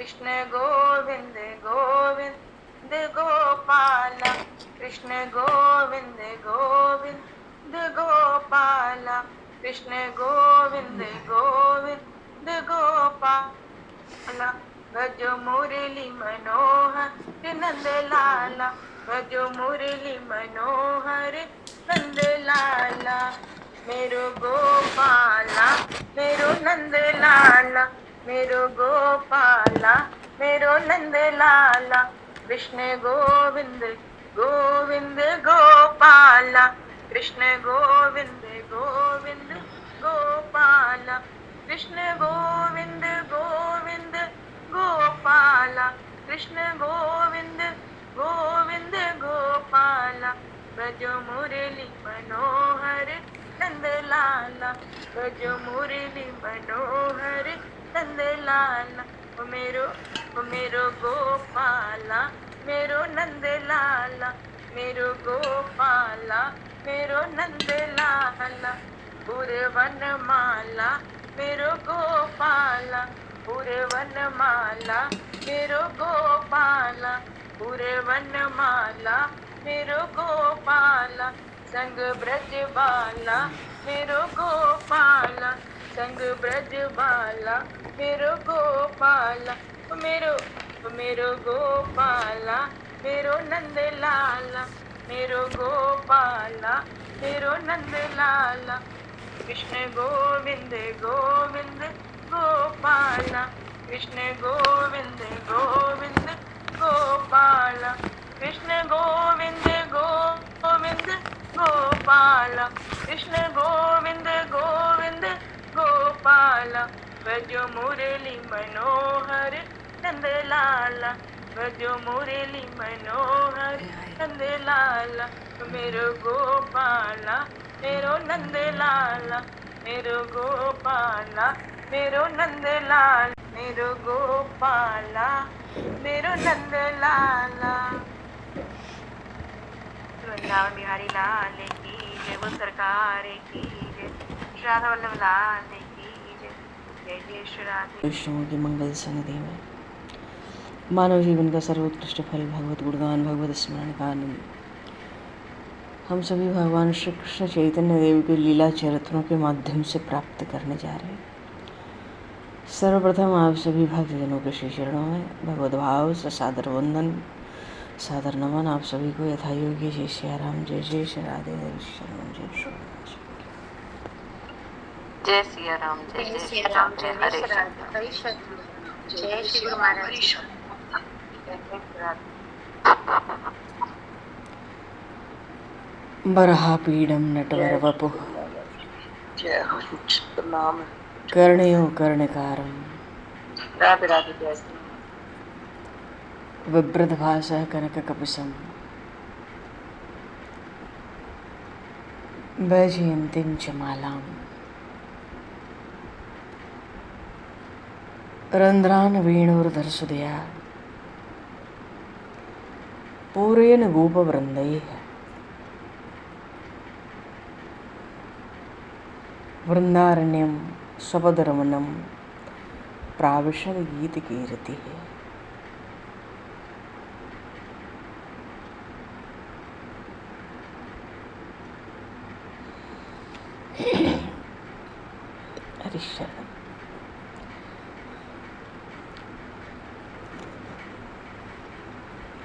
कृष्ण गोविंद गोविंद गोपाला, कृष्ण गोविंद गोविंद गोपाला, कृष्ण गोविंद गोविंद गोपाला। भजो मुरली मनोहर नंद लाला, भजो मुरली मनोहर नंद लाला। मेरो गोपाला मेरो नंद लाला, मेरो गोपाला मेरो नंद लाला। कृष्ण गोविंद गोविंद गोपाला, कृष्ण गोविंद गोविंद गोपाला, कृष्ण गोविंद गोविंद गोपाला, कृष्ण गोविंद गोविंद गोपाला। भजो मुरली मनोहर नंद लाला, भजो मुरली मनोहर नंद लाला। ओ मेरो गोपाला मेरो नंद लाला, मेरो गोपाला मेरो नंद लाला। पूरे वन माला मेरो गोपाला, पूरे वन माला मेरो गोपाला, पूरे वन माला मेरो गोपाला। संग ब्रज बाला मेरो गोपाला, संग ब्रज बाला मेरो गोपाला। मेरो गोपाला मेरो नंद लाला, मेरो गोपाला मेरो नंद लाला। कृष्ण गोविंद गोविंद गोपाला, कृष्ण गोविंद गोविंद गोपाला, कृष्ण गोविंद गोविंद गोपाला, कृष्ण गोविंद गोविंद गोपाला। भजो मुरली मनोहर नंद लाला, भजो मुरली मनोहर नंद लाला। मेरो गोपाला मेरो नंद लाला, मेरो गोपाला मेरो नंद लाला, मेरो गोपाला मेरो नंद लाला। वृंदावन बिहारी लाल की जय, वो सरकार की जय, श्री राधा वल्लभ लाल की जय, जय जय श्री राधे। वैष्णवों की मंगल सन्निधि में मानव जीवन का सर्वोत्कृष्ट फल भगवत गुणगान, भगवत स्मरण का आनंद हम सभी भगवान श्री कृष्ण चैतन्य देव के लीला चरित्रों के माध्यम से प्राप्त करने जा रहे हैं। सर्वप्रथम आप सभी भक्तजनों के श्री चरणों में भगवत भाव से सादर वंदन, सादर नमन। आप सभी को यथा योग्य जय श्री राम, जय जय श्री राधे, जय शरण, जय श्री जय सिया राम, जय श्री राम, जय हरे कृष्ण, जय श्री गुरु महाराज। बरहापीडं नटवर वपुः कर्णयो कर्णकारं राधे राधे जय बिभ्रद्भासः कनककपिशं वैजयन्तीं च मालां रन्ध्रान् वेणुर्धरसुधया पूरेण गोपवृन्दैः वृंदारण्यम स्वपदरमणम प्राविशद गीत कीर्ति है। हरि शरण।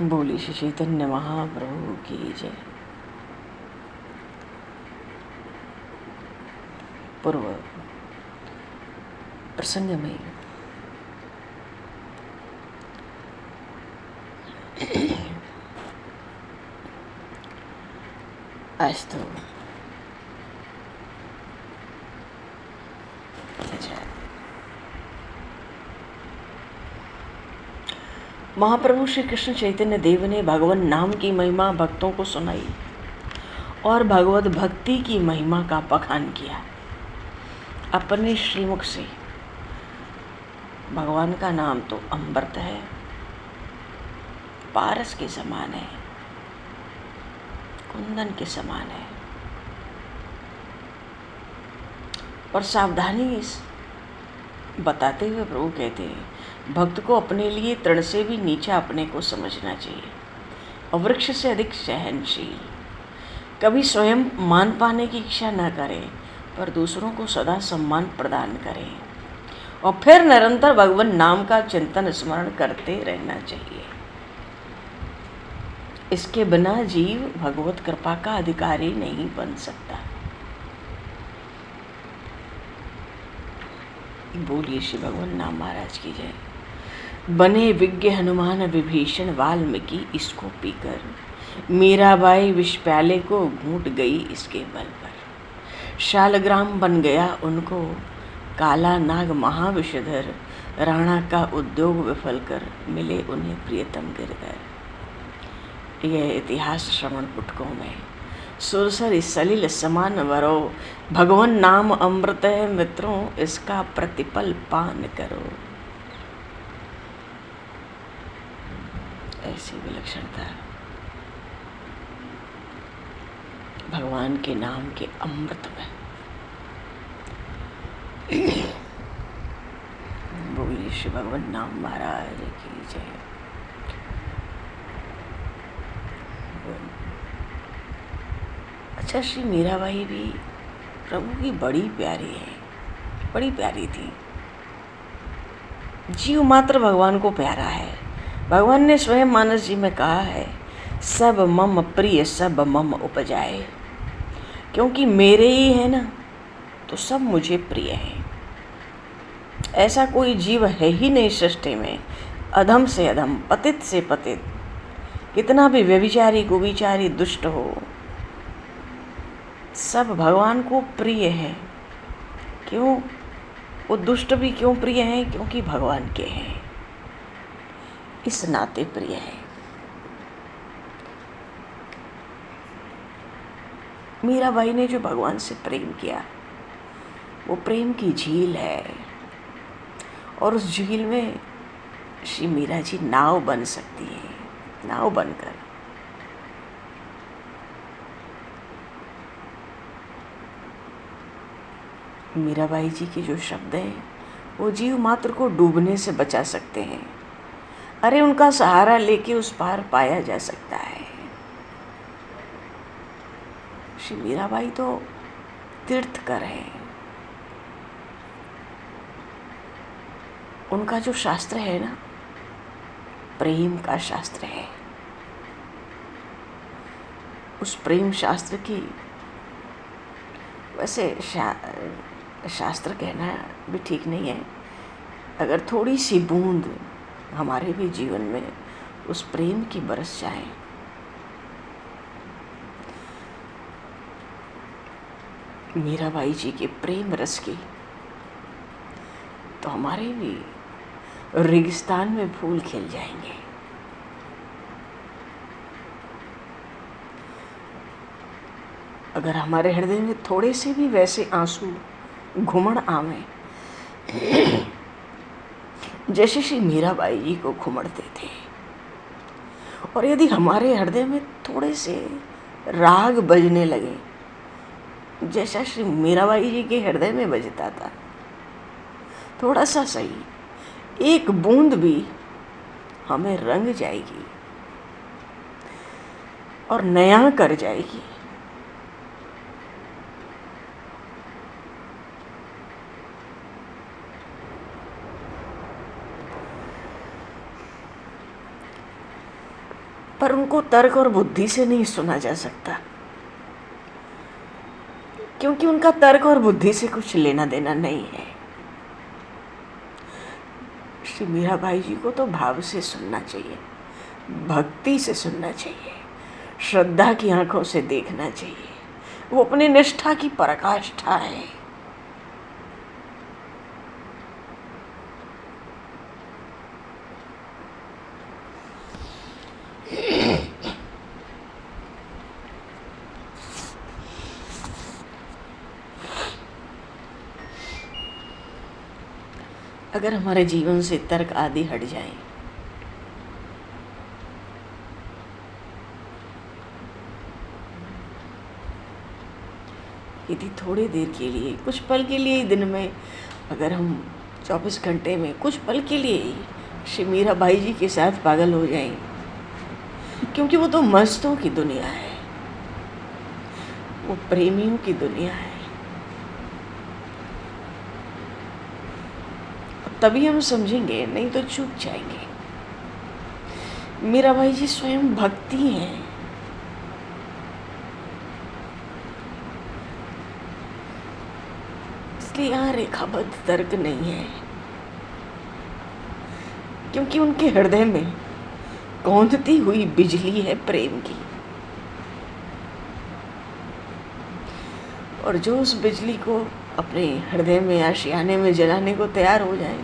बोली श्री चैतन्य महाप्रभु की जय। पूर्व प्रसंग में आज तो महाप्रभु श्री कृष्ण चैतन्य देव ने भगवान नाम की महिमा भक्तों को सुनाई और भगवत भक्ति की महिमा का बखान किया। अपने श्रीमुख से भगवान का नाम तो अमृत है, पारस के समान है, कुंदन के समान है। और सावधानी बताते हुए प्रभु कहते हैं भक्त को अपने लिए तृण से भी नीचा अपने को समझना चाहिए और वृक्ष से अधिक सहनशील। कभी स्वयं मान पाने की इच्छा न करें, पर दूसरों को सदा सम्मान प्रदान करें और फिर निरंतर भगवान नाम का चिंतन स्मरण करते रहना चाहिए। इसके बिना जीव भगवत कृपा का अधिकारी नहीं बन सकता। बोलिए श्री भगवान नाम महाराज की जय। बने विज्ञ हनुमान विभीषण वाल्मीकि इसको पीकर, मीराबाई विष प्याले को घूंट गई इसके बल पर। शालग्राम बन गया उनको काला नाग महाविषधर, राणा का उद्योग विफल कर मिले उन्हें प्रियतम गिरधर। यह इतिहास श्रवण पुटकों में सुरसर सलिल समान वरो, भगवान नाम अमृत है मित्रों इसका प्रतिपल पान करो। ऐसी विलक्षणता भगवान के नाम के अमृत में। बोलिए श्री भगवान नाम महाराज की जय। अच्छा, श्री मीराबाई भी प्रभु की बड़ी प्यारी है, बड़ी प्यारी थी। जीव मात्र भगवान को प्यारा है। भगवान ने स्वयं मानस जी में कहा है, सब मम प्रिय सब मम उपजाए। क्योंकि मेरे ही है ना, तो सब मुझे प्रिय है। ऐसा कोई जीव है ही नहीं सृष्टि में, अधम से अधम, पतित से पतित, कितना भी व्यभिचारी कुविचारी दुष्ट हो, सब भगवान को प्रिय है। क्यों? वो दुष्ट भी क्यों प्रिय हैं? क्योंकि भगवान के हैं, इस नाते प्रिय है। मीराबाई ने जो भगवान से प्रेम किया, वो प्रेम की झील है और उस झील में श्री मीरा जी नाव बन सकती है, नाव बनकर। मीराबाई जी के जो शब्द हैं वो जीव मात्र को डूबने से बचा सकते हैं। अरे उनका सहारा लेके उस पार पाया जा सकता है। श्री मीराबाई तो तीर्थकर हैं। उनका जो शास्त्र है ना, प्रेम का शास्त्र है। उस प्रेम शास्त्र की, वैसे शास्त्र कहना भी ठीक नहीं है, अगर थोड़ी सी बूंद हमारे भी जीवन में उस प्रेम की बरस जाए, मीराबाई जी के प्रेम रस की, तो हमारे भी रेगिस्तान में फूल खिल जाएंगे। अगर हमारे हृदय में थोड़े से भी वैसे आंसू घुमड़ आवे जैसे श्री मीराबाई जी को घुमड़ते थे, और यदि हमारे हृदय में थोड़े से राग बजने लगे जैसा श्री मीराबाई जी के हृदय में बजता था, थोड़ा सा सही, एक बूंद भी हमें रंग जाएगी और नया कर जाएगी। पर उनको तर्क और बुद्धि से नहीं सुना जा सकता, क्योंकि उनका तर्क और बुद्धि से कुछ लेना देना नहीं है। श्री मीराबाई जी को तो भाव से सुनना चाहिए, भक्ति से सुनना चाहिए, श्रद्धा की आंखों से देखना चाहिए। वो अपनी निष्ठा की पराकाष्ठा है। अगर हमारे जीवन से तर्क आदि हट जाए, यदि थोड़ी देर के लिए, कुछ पल के लिए दिन में, अगर हम 24 घंटे में कुछ पल के लिए ही श्री मीराबाई जी के साथ पागल हो जाएं, क्योंकि वो तो मस्तों की दुनिया है, वो प्रेमियों की दुनिया है। तभी हम समझेंगे, नहीं तो चूक जाएंगे। मीराबाई जी स्वयं भक्ति हैं। इसलिए यहाँ रेखाबद्ध तर्क नहीं है, क्योंकि उनके हृदय में कौंधती हुई बिजली है प्रेम की। और जो उस बिजली को अपने हृदय में आशियाने में जलाने को तैयार हो जाए,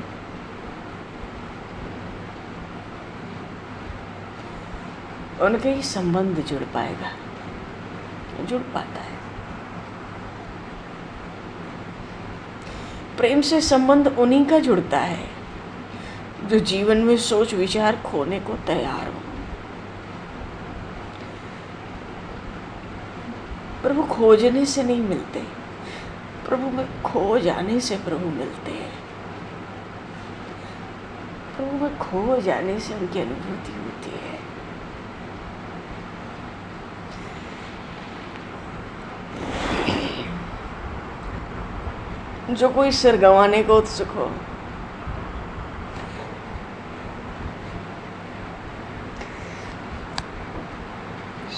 उनका ही संबंध जुड़ पाएगा, जुड़ पाता है। प्रेम से संबंध उन्हीं का जुड़ता है जो जीवन में सोच विचार खोने को तैयार हो। प्रभु खोजने से नहीं मिलते, प्रभु में खो जाने से प्रभु मिलते हैं। प्रभु में खो जाने से उनकी अनुभूति होती है। जो कोई सिर गंवाने को उत्सुक हो,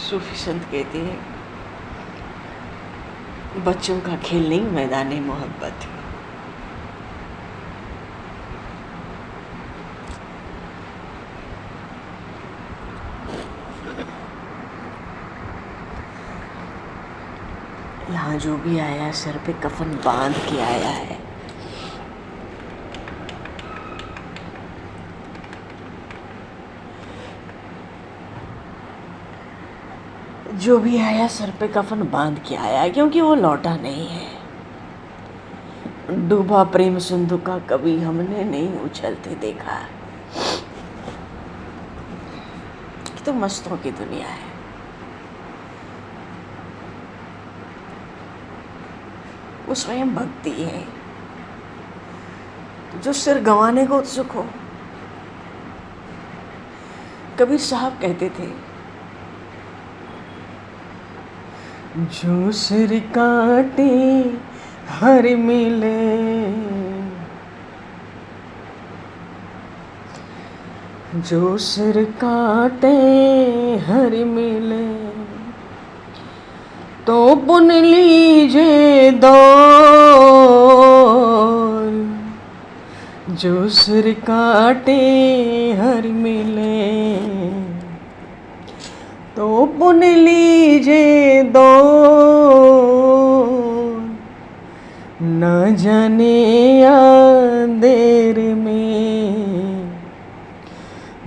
सूफी संत कहते हैं, बच्चों का खेल नहीं मैदाने मोहब्बत। यहाँ जो भी आया सर पे कफन बांध के आया है। जो भी आया सर पे कफन बांध के आया, क्योंकि वो लौटा नहीं है। डूबा प्रेम सिंधु का कभी हमने नहीं उछलते देखा। तो मस्तों की दुनिया है। वो स्वयं भक्ति है। जो सिर गंवाने को उत्सुक हो, कबीर साहब कहते थे, जो सिर काटे हर मिले, जो सिर काटे हर मिले, तो पुन लीजे दौर। जो सिर काटे हर मिले, तो पुन लीजे दौर। न जाने अंधेर में,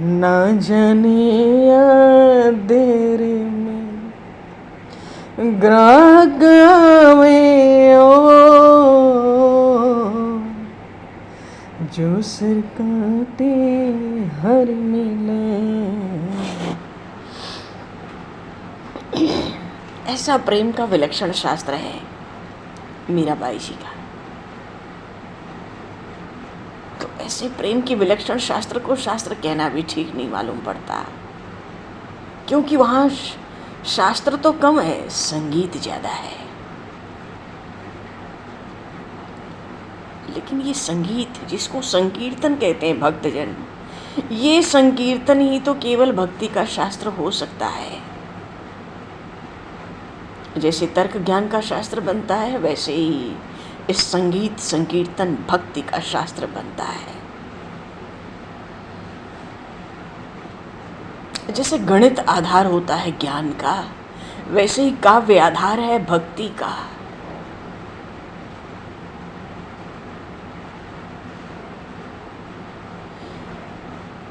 न जाने अंधेर में, ग्राहक आवे ओ। जो सिर काटे हर मिले। ऐसा प्रेम का विलक्षण शास्त्र है मीराबाई जी का। तो ऐसे प्रेम की विलक्षण शास्त्र को शास्त्र कहना भी ठीक नहीं मालूम पड़ता, क्योंकि वहाँ शास्त्र तो कम है, संगीत ज्यादा है। लेकिन ये संगीत, जिसको संकीर्तन कहते हैं भक्तजन, ये संकीर्तन ही तो केवल भक्ति का शास्त्र हो सकता है। जैसे तर्क ज्ञान का शास्त्र बनता है, वैसे ही इस संगीत संकीर्तन भक्ति का शास्त्र बनता है। जैसे गणित आधार होता है ज्ञान का, वैसे ही काव्य आधार है भक्ति का।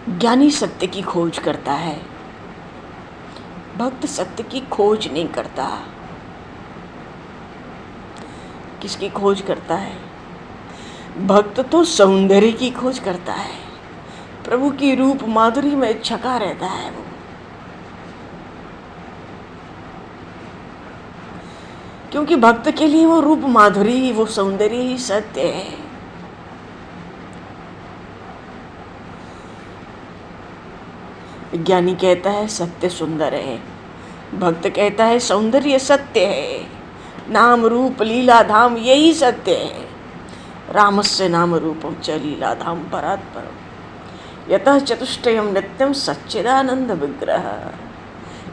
ज्ञानी सत्य की खोज करता है, भक्त सत्य की खोज नहीं करता। किसकी खोज करता है? भक्त तो सौंदर्य की खोज करता है, प्रभु की रूप माधुरी में छका रहता है वो। क्योंकि भक्त के लिए वो रूप माधुरी, वो सौंदर्य ही सत्य है। ज्ञानी कहता है सत्य सुंदर है, भक्त कहता है सौंदर्य सत्य है, नाम रूप लीला धाम यही सत्य है। रामस्य नाम रूपम च लीला धाम परात् परम यतः चतुष्टयम नित्यम सच्चिदानंद विग्रह।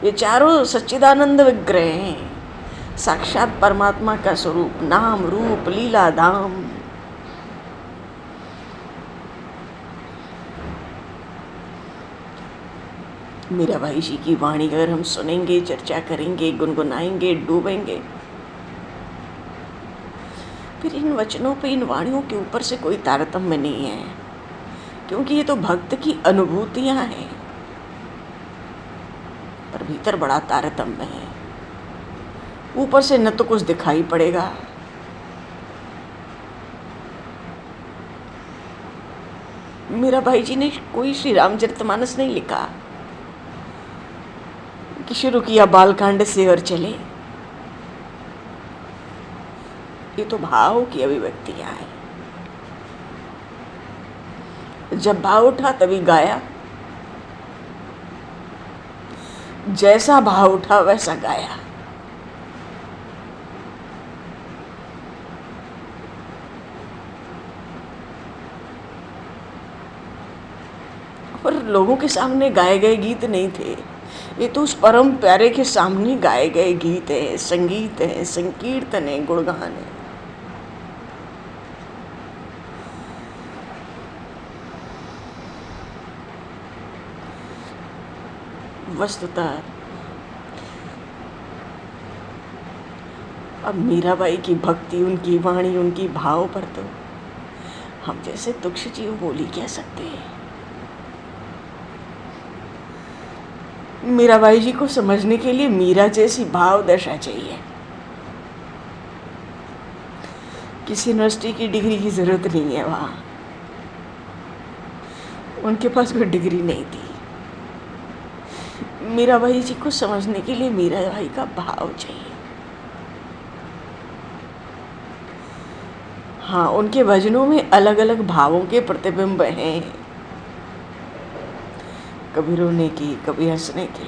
ये चारों सच्चिदानंद विग्रह हैं, साक्षात परमात्मा का स्वरूप, नाम रूप लीला धाम। मीराबाई जी की वाणी अगर हम सुनेंगे, चर्चा करेंगे, गुनगुनाएंगे, डूबेंगे, फिर इन वचनों पे, इन वाणियों के ऊपर से कोई तारतम्य नहीं है, क्योंकि ये तो भक्त की अनुभूतियां हैं, पर भीतर बड़ा तारतम्य है। ऊपर से न तो कुछ दिखाई पड़ेगा, मीराबाई जी ने कोई श्री रामचरितमानस नहीं लिखा कि शुरू किया बालकांड से और चले। ये तो भाव की अभिव्यक्तियां हैं। जब भाव उठा तभी गाया, जैसा भाव उठा वैसा गाया। पर लोगों के सामने गाए गए गीत नहीं थे, ये तो उस परम प्यारे के सामने गाए गए गीत है, संगीत है, संकीर्तन है, गुणगान है। वस्तुतः अब मीराबाई की भक्ति, उनकी वाणी, उनकी भाव पर तो हम जैसे तुच्छ जीव बोल ही कह सकते हैं। मीराबाई जी को समझने के लिए मीरा जैसी भाव दशा चाहिए। किसी यूनिवर्सिटी की डिग्री की जरूरत नहीं है वहां, उनके पास कोई डिग्री नहीं थी। मीराबाई जी को समझने के लिए मीराबाई का भाव चाहिए। हाँ, उनके भजनों में अलग अलग भावों के प्रतिबिंब हैं, कभी रोने के, कभी हंसने के,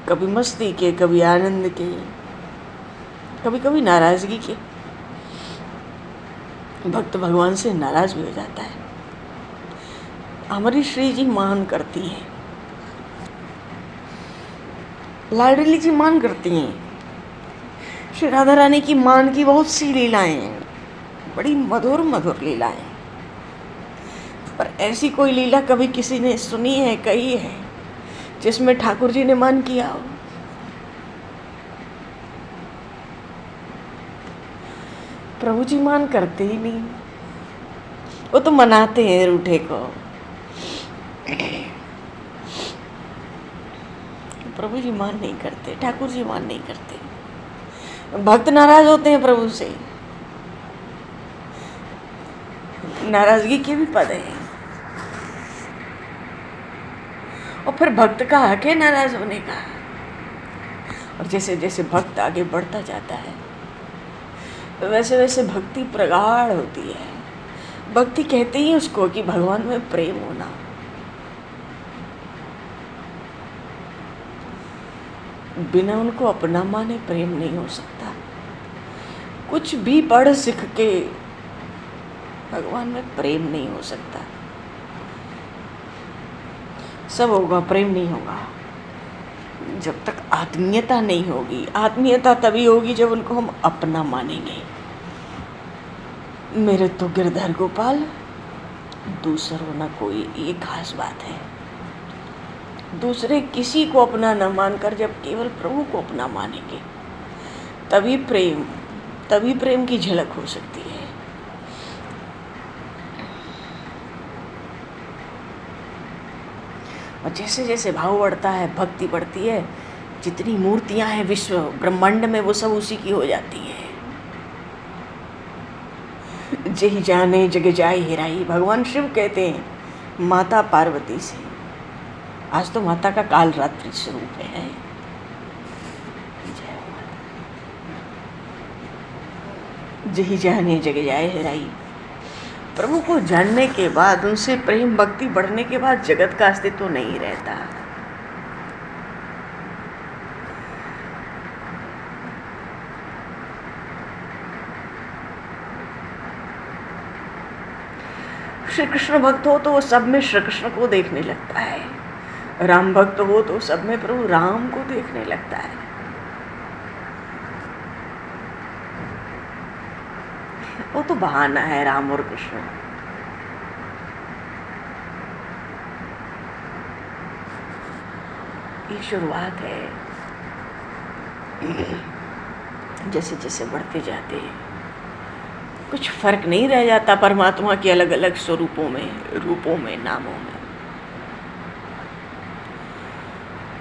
कभी मस्ती के, कभी आनंद के, कभी कभी नाराजगी के। भक्त भगवान से नाराज भी हो जाता है। हमारी श्री जी मान करती हैं, लाडली जी मान करती हैं। श्री राधा रानी की मान की बहुत सी लीलाएं हैं, बड़ी मधुर मधुर लीलाएं, पर ऐसी कोई लीला कभी किसी ने सुनी है, कही है, जिसमें ठाकुर जी ने मान किया हो? प्रभु जी मान करते ही नहीं, वो तो मनाते हैं रूठे को। प्रभु जी मान नहीं करते, ठाकुर जी मान नहीं करते। भक्त नाराज होते हैं प्रभु से, नाराजगी के भी पद हैं, और फिर भक्त का हक है नाराज होने का। और जैसे जैसे भक्त आगे बढ़ता जाता है, वैसे वैसे भक्ति प्रगाढ़ होती है। भक्ति कहते ही उसको कि भगवान में प्रेम होना। बिना उनको अपना माने प्रेम नहीं हो सकता। कुछ भी पढ़ सीख के भगवान में प्रेम नहीं हो सकता। सब होगा, प्रेम नहीं होगा जब तक आत्मीयता नहीं होगी। आत्मीयता तभी होगी जब उनको हम अपना मानेंगे। मेरे तो गिरधर गोपाल, दूसरों न कोई, ये खास बात है। दूसरे किसी को अपना न मानकर जब केवल प्रभु को अपना मानेंगे, तभी प्रेम की झलक हो सकती है। और जैसे जैसे भाव बढ़ता है, भक्ति बढ़ती है, जितनी मूर्तियां हैं विश्व ब्रह्मांड में, वो सब उसी की हो जाती है। जही जाने जग जाए हेराई, भगवान शिव कहते हैं माता पार्वती से। आज तो माता का काल रात्रि स्वरूप है। जही जाने जग जाए हेराई, प्रभु को जानने के बाद, उनसे प्रेम भक्ति बढ़ने के बाद जगत का अस्तित्व नहीं रहता। श्री कृष्ण भक्त हो तो वो सब में श्री कृष्ण को देखने लगता है, राम भक्त हो तो सब में प्रभु राम को देखने लगता है। वो तो बहाना है राम और कृष्ण। ये शुरुआत है। जैसे जैसे बढ़ते जाते हैं कुछ फर्क नहीं रह जाता परमात्मा के अलग अलग स्वरूपों में, रूपों में, नामों में।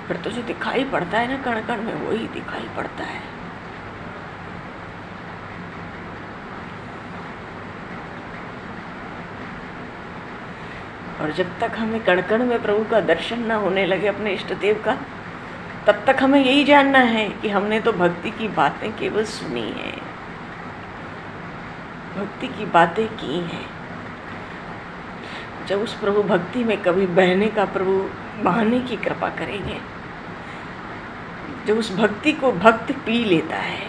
फिर तो जो दिखाई पड़ता है ना कण कण में, वही दिखाई पड़ता है। और जब तक हमें कण कण में प्रभु का दर्शन ना होने लगे, अपने इष्ट देव का, तब तक हमें यही जानना है कि हमने तो भक्ति की बातें केवल सुनी हैं, भक्ति की बातें की हैं। जब उस प्रभु भक्ति में कभी बहने का प्रभु बहाने की कृपा करेंगे, जब उस भक्ति को भक्त पी लेता है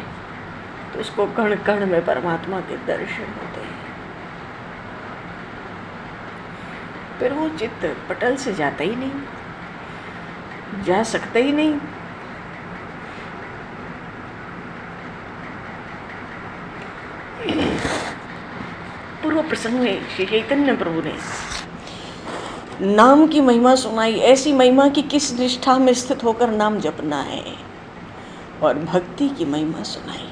तो उसको कण कण में परमात्मा के दर्शन होते हैं। फिर वो चित्त पटल से जाता ही नहीं, जा सकता ही नहीं। पूर्व प्रसंग में श्री चैतन्य प्रभु ने नाम की महिमा सुनाई, ऐसी महिमा की किस निष्ठा में स्थित होकर नाम जपना है, और भक्ति की महिमा सुनाई।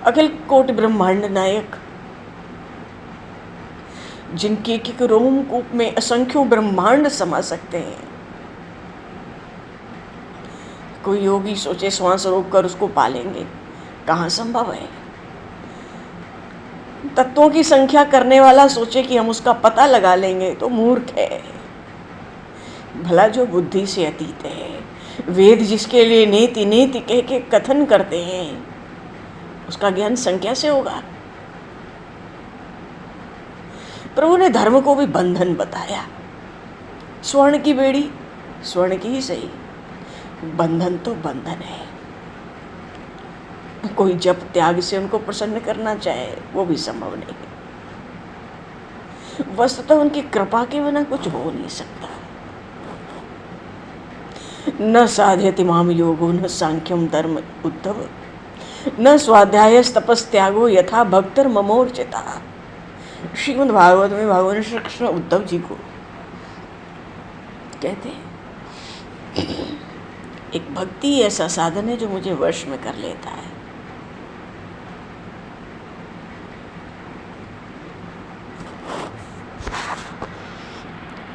अखिल कोटि ब्रह्मांड नायक, जिनके एक रोमकूप में असंख्यों ब्रह्मांड समा सकते हैं। कोई योगी सोचे श्वास रोक कर उसको पालेंगे, कहाँ संभव है। तत्वों की संख्या करने वाला सोचे कि हम उसका पता लगा लेंगे तो मूर्ख है। भला जो बुद्धि से अतीत है, वेद जिसके लिए नेति नेति कह के कथन करते हैं, उसका ज्ञान संख्या से होगा। प्रभु ने धर्म को भी बंधन बताया। स्वर्ण की बेड़ी स्वर्ण की ही सही, बंधन तो बंधन है। कोई जप त्याग से उनको प्रसन्न करना चाहे वो भी संभव नहीं। वस्तुतः उनकी कृपा के बिना कुछ हो नहीं सकता। न साध्यति माम योगो न सांख्यम धर्म उद्धव, न स्वाध्याय तपस त्यागो यथा भक्तर ममोर्चिता। श्रीमद् भागवत में भगवान श्री कृष्ण उद्धव जी को कहते हैं, एक भक्ति ऐसा साधन है जो मुझे वश में कर लेता है।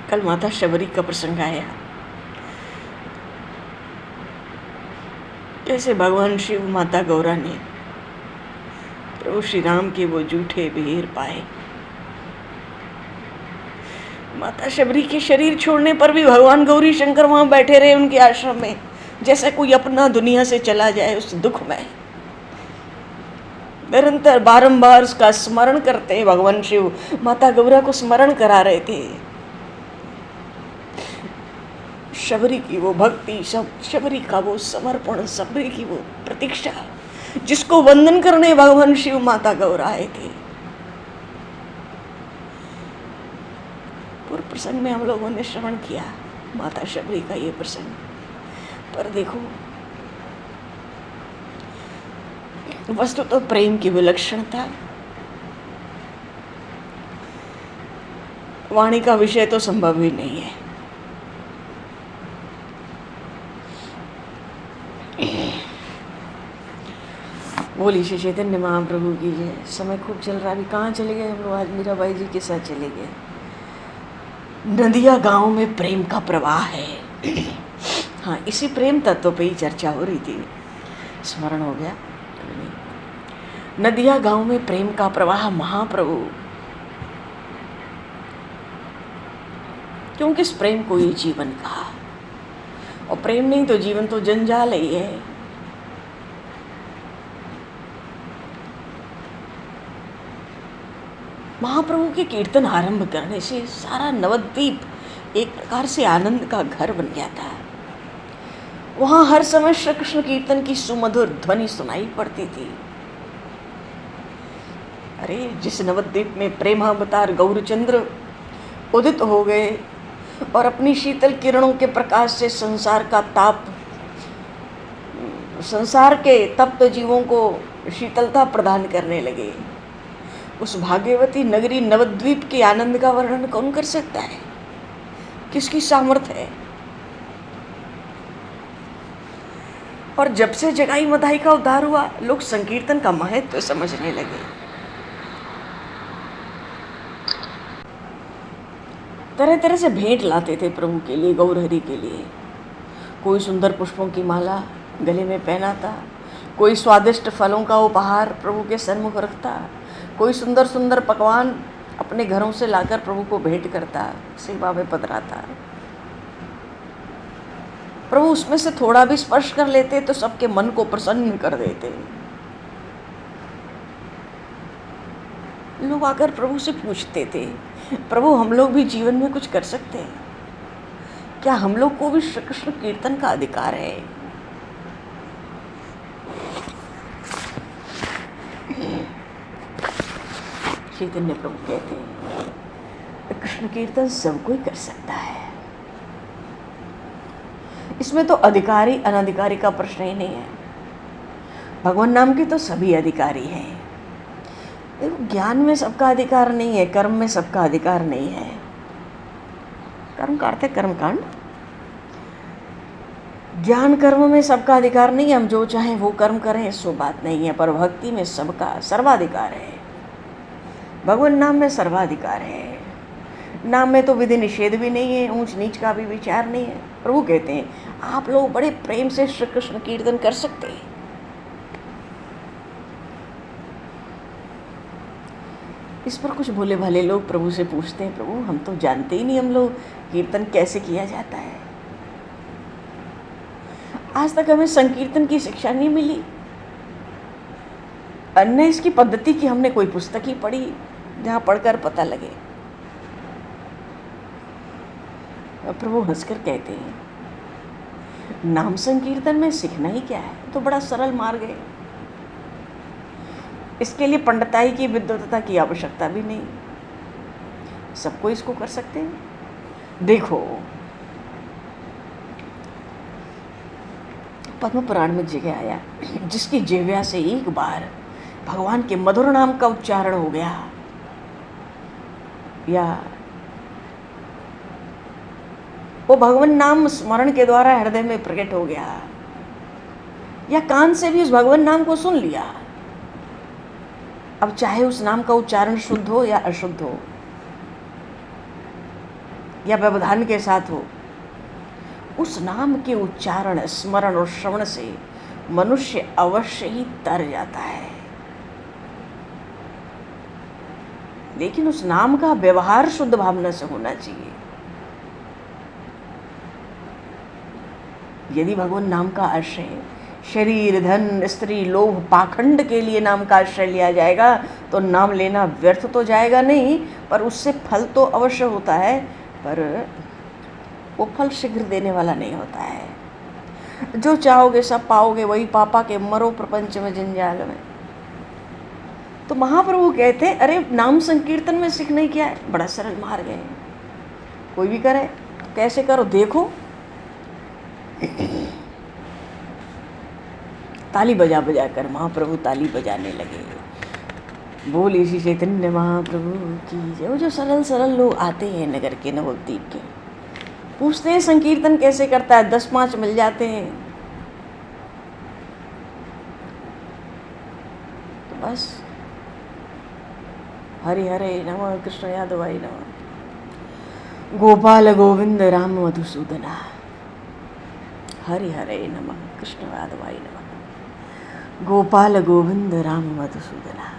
कल माता शबरी का प्रसंग आया, कैसे भगवान शिव माता गौरा ने प्रभु श्री राम के वो जूठे बेर पाए। माता शबरी के शरीर छोड़ने पर भी भगवान गौरी शंकर वहां बैठे रहे उनके आश्रम में, जैसे कोई अपना दुनिया से चला जाए उस दुख में। निरंतर बारंबार उसका स्मरण करते भगवान शिव माता गौरा को स्मरण करा रहे थे। शबरी की वो भक्ति, शबरी का वो समर्पण, शबरी की वो प्रतीक्षा, जिसको वंदन करने भगवान शिव माता गौरा आए थे। पूर्व प्रसंग में हम लोगों ने श्रवण किया माता शबरी का ये प्रसंग। पर देखो, वस्तु तो प्रेम की विलक्षणता, वाणी का विषय तो संभव ही नहीं है। बोली श्री चैतन्य महाप्रभु की जय। समय खूब चल रहा, अभी कहाँ चले गए हम लोग? आज मीराबाई जी के साथ चले गए। नदिया गांव में प्रेम का प्रवाह है। हाँ, इसी प्रेम तत्व पे ही चर्चा हो रही थी, स्मरण हो गया। नदिया गांव में प्रेम का प्रवाह महाप्रभु, क्योंकि इस प्रेम को ही जीवन कहा, और प्रेम नहीं तो जीवन तो जंजाल ही है। महाप्रभु के कीर्तन आरंभ करने से सारा नवद्वीप एक प्रकार से आनंद का घर बन गया था। वहां हर समय श्री कृष्ण कीर्तन की सुमधुर ध्वनि सुनाई पड़ती थी। अरे जिस नवद्वीप में प्रेम अवतार गौरचंद्र उदित हो गए और अपनी शीतल किरणों के प्रकाश से संसार के तप्त जीवों को शीतलता प्रदान करने लगे, उस भाग्यवती नगरी नवद्वीप के आनंद का वर्णन कौन कर सकता है? किसकी सामर्थ्य है? और जब से जगाई मदाई का उद्धार हुआ, लोग संकीर्तन का महत्व समझने लगे। तरह तरह से भेंट लाते थे प्रभु के लिए, गौरहरि के लिए। कोई सुंदर पुष्पों की माला गले में पहनाता, कोई स्वादिष्ट फलों का उपहार प्रभु के सन्मुख रखता, कोई सुंदर सुंदर पकवान अपने घरों से लाकर प्रभु को भेंट करता, सेवा में पधराता। प्रभु उसमें से थोड़ा भी स्पर्श कर लेते तो सबके मन को प्रसन्न कर देते। लोग आकर प्रभु से पूछते थे, प्रभु हम लोग भी जीवन में कुछ कर सकते हैं क्या? हम लोग को भी श्री कृष्ण कीर्तन का अधिकार है? चैतन्य प्रभु कहते हैं कृष्ण कीर्तन सब कोई कर सकता है, इसमें तो अधिकारी अनधिकारी का प्रश्न ही नहीं है। भगवान नाम के तो सभी अधिकारी हैं। ज्ञान में सबका अधिकार नहीं है, कर्म में सबका अधिकार नहीं है। कर्म का अर्थ है कर्मकांड। ज्ञान कर्म में सबका अधिकार नहीं है, हम जो चाहें वो कर्म करें, सो बात नहीं है। पर भक्ति में सबका सर्वाधिकार है। भगवान नाम में सर्वाधिकार है। नाम में तो विधि निषेध भी नहीं है, ऊंच नीच का भी विचार नहीं है। प्रभु कहते हैं आप लोग बड़े प्रेम से श्री कृष्ण कीर्तन कर सकते हैं। इस पर कुछ भोले भाले लोग प्रभु से पूछते हैं, प्रभु हम तो जानते ही नहीं, हम लोग कीर्तन कैसे किया जाता है। आज तक हमें संकीर्तन की शिक्षा नहीं मिली, अन्य इसकी पद्धति की हमने कोई पुस्तक ही पढ़ी जहाँ पढ़कर पता लगे। प्रभु हंसकर कहते हैं नाम संकीर्तन में सीखना ही क्या है, तो बड़ा सरल मार्ग है। इसके लिए पंडिताई की विद्वत्ता की आवश्यकता भी नहीं, सबको इसको कर सकते हैं। देखो पद्म पुराण में जगह आया, जिसकी जिह्वा से एक बार भगवान के मधुर नाम का उच्चारण हो गया, या वो भगवान नाम स्मरण के द्वारा हृदय में प्रकट हो गया, या कान से भी उस भगवान नाम को सुन लिया, अब चाहे उस नाम का उच्चारण शुद्ध हो या अशुद्ध हो, या व्यवधान के साथ हो, उस नाम के उच्चारण, स्मरण और श्रवण से मनुष्य अवश्य ही तर जाता है। लेकिन उस नाम का व्यवहार शुद्ध भावना से होना चाहिए। यदि भगवान नाम का आश्रय शरीर, धन, स्त्री, लोभ, पाखंड के लिए नाम का आश्रय लिया जाएगा तो नाम लेना व्यर्थ तो जाएगा नहीं, पर उससे फल तो अवश्य होता है, पर वो फल शीघ्र देने वाला नहीं होता है। जो चाहोगे सब पाओगे, वही पापा के मरो प्रपंच में जंजाल में। तो महाप्रभु कहते हैं अरे नाम संकीर्तन में सीखना ही क्या है, बड़ा सरल मार्ग है, कोई भी करे। कैसे करो देखो। ताली बजा बजा कर महाप्रभु ताली बजाने लगे। बोले श्री चैतन्य महाप्रभु की जय। वो जो सरल सरल लोग आते हैं नगर के, नवद्वीप के, पूछते हैं संकीर्तन कैसे करता है, 10-5 मिल जाते हैं, तो बस हरे हरे नमः, कृष्ण यादवाय नमः, गोपाल गोविंद राम मधुसूदना, हरे हरे नमः, कृष्ण यादवाय नमः, गोपाल गोविंद राम मधुसूदना।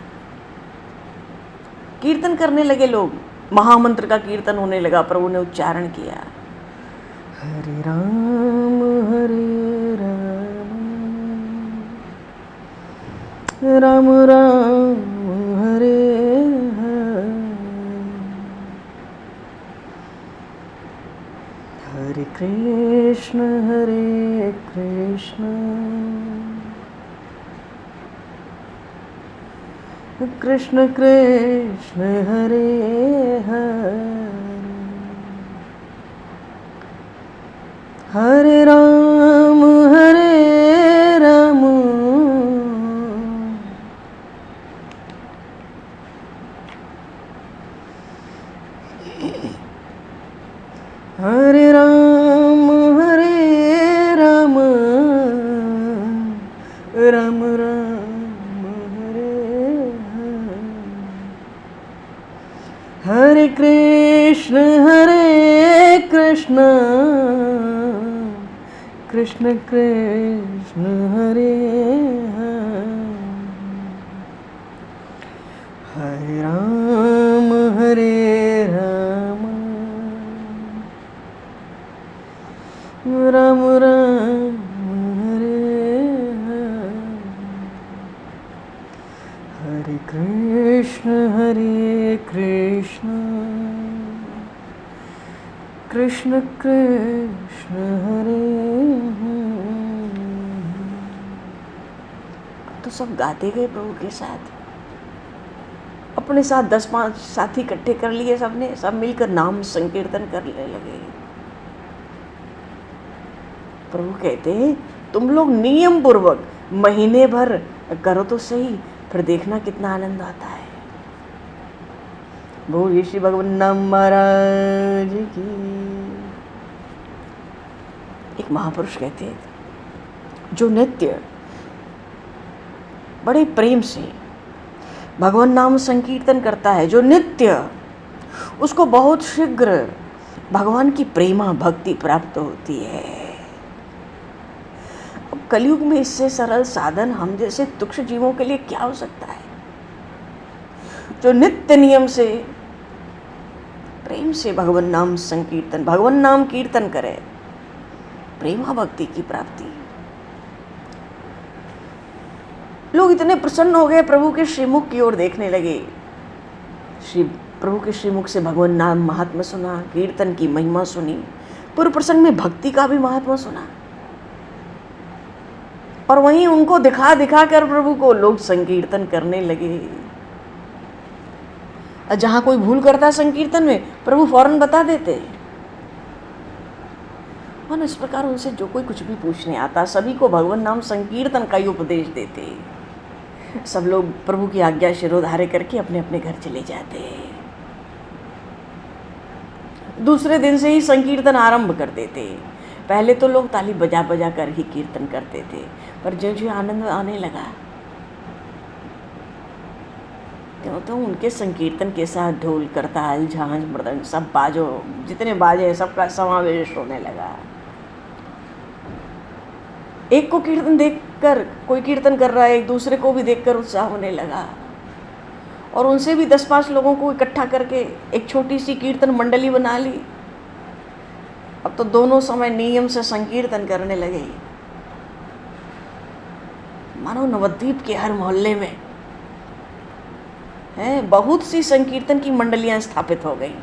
कीर्तन करने लगे लोग, महामंत्र का कीर्तन होने लगा। प्रभु ने उच्चारण किया हरे राम राम राम हरे हरे। हरे कृष्ण कृष्ण कृष्ण हरे हरे, हरे राम हरे राम राम राम हरे कृष्ण कृष्ण कृष्ण हरे हरे राम राम राम हरे कृष्ण कृष्ण कृष्ण हरे। अब तो सब गाते गए प्रभु के साथ, अपने साथ 10-5 साथी इकट्ठे कर लिए सबने, सब मिलकर नाम संकीर्तन करने लगे। प्रभु कहते हैं तुम लोग नियम पूर्वक महीने भर करो तो सही, फिर देखना कितना आनंद आता है। बोलिए श्री भगवान नाम महाराज की। एक महापुरुष कहते हैं जो नित्य बड़े प्रेम से भगवान नाम संकीर्तन करता है, जो नित्य, उसको बहुत शीघ्र भगवान की प्रेमा भक्ति प्राप्त होती है। अब कलयुग में इससे सरल साधन हम जैसे तुच्छ जीवों के लिए क्या हो सकता है? जो नित्य नियम से प्रेम से भगवान नाम संकीर्तन, भगवान नाम कीर्तन करे, प्रेमा भक्ति की प्राप्ति। लोग इतने प्रसन्न हो गए, प्रभु के श्रीमुख की ओर देखने लगे। प्रभु के श्रीमुख से भगवान नाम महात्मा सुना, कीर्तन की महिमा सुनी, पूर्व प्रसंग में भक्ति का भी महात्मा सुना, और वहीं उनको दिखा दिखा कर प्रभु को लोग संकीर्तन करने लगे। जहां कोई भूल करता संकीर्तन में, प्रभु फौरन बता देते। मन इस प्रकार उनसे जो कोई कुछ भी पूछने आता, सभी को भगवान नाम संकीर्तन का ही उपदेश देते। सब लोग प्रभु की आज्ञा शिरोधार्य करके अपने अपने घर चले जाते। दूसरे दिन से ही संकीर्तन आरंभ कर देते। पहले तो लोग ताली बजा बजा कर ही कीर्तन करते थे, पर जो जो आनंद आने लगा तो उनके संकीर्तन के साथ ढोल, करताल, झांझ, मृदंग, सब बाजो, जितने बाजे सबका समावेश होने लगा। एक को कीर्तन देखकर, कोई कीर्तन कर रहा है, एक दूसरे को भी देखकर उत्साह होने लगा, और उनसे भी 10-5 लोगों को इकट्ठा करके एक छोटी सी कीर्तन मंडली बना ली। अब तो दोनों समय नियम से संकीर्तन करने लगे। मानो नवद्वीप के हर मोहल्ले में बहुत सी संकीर्तन की मंडलियां स्थापित हो गई।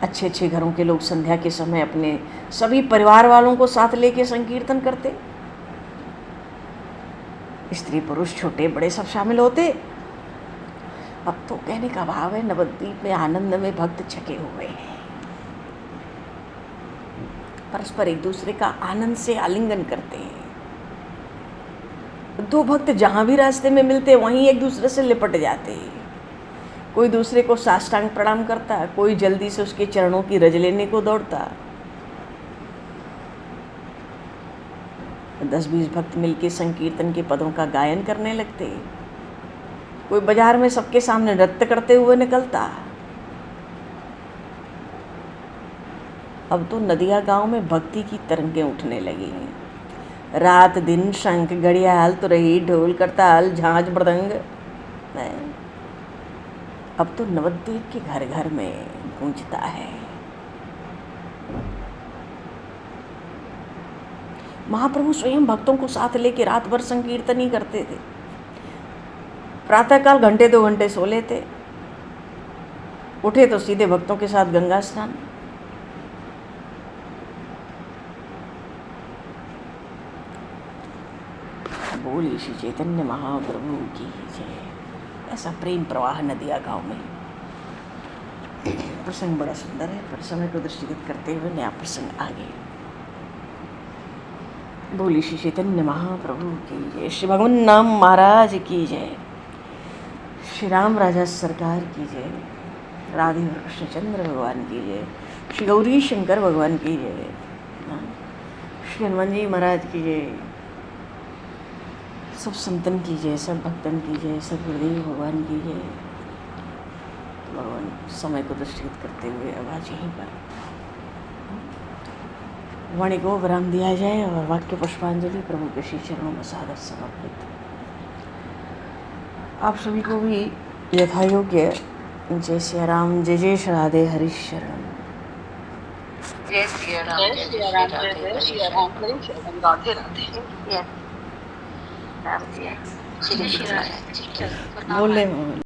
अच्छे अच्छे घरों के लोग संध्या के समय अपने सभी परिवार वालों को साथ लेके संकीर्तन करते। स्त्री पुरुष छोटे बड़े सब शामिल होते। अब तो कहने का भाव है नवद्वीप में आनंद में भक्त छके हुए हैं। परस्पर एक दूसरे का आनंद से आलिंगन करते हैं। दो भक्त जहां भी रास्ते में मिलते वहीं एक दूसरे से लिपट जाते। कोई दूसरे को साष्टांग प्रणाम करता, कोई जल्दी से उसके चरणों की रज लेने को दौड़ता। 10-20 भक्त मिलके संकीर्तन के पदों का गायन करने लगते। कोई बाजार में सबके सामने नृत्य करते हुए निकलता। अब तो नदिया गांव में भक्ति की तरंगें उठने लगी हैं। रात दिन शंख, घड़ियाल, तुरही, ढोल, करताल, झांझ, मृदंग, अब तो नवद्वीप के घर घर में गूंजता है। महाप्रभु स्वयं भक्तों को साथ लेके रात भर संकीर्तन ही करते थे। प्रातःकाल 1-2 घंटे सो लेते, उठे तो सीधे भक्तों के साथ गंगा स्नान। बोली श्री चैतन्य महाप्रभु की जय। ऐसा प्रेम प्रवाह नदिया गांव में। प्रसंग बड़ा सुंदर है, पर समय को दृष्टिगत करते हुए नया प्रसंग आगे। बोली श्री चैतन्य महाप्रभु की जय। श्री भगवान नाम महाराज की जय। श्री राम राजा सरकार की जय। राधे और कृष्णचंद्र भगवान की जय। श्री गौरी शंकर भगवान की जय। श्री हनुमान जी महाराज की जय। सब संतन की जय, सब भक्तन की जय, सब गुरुदेव भगवान की जय। भगवान समय को दृष्टिगत करते हुए अब आज यहीं पर वाणी को विराम दिया जाए और वाक्य पुष्पांजलि प्रभु के श्री चरणों में सादर समर्पित। आप सभी को भी यथा योग्य जय श्री राम, जय जय श्री राधे हरि शरण। जय श्री राम, जय श्री राम, जय श्री राम, हरि शरण, राधे राधे। राम जी, श्री राम जी। बोले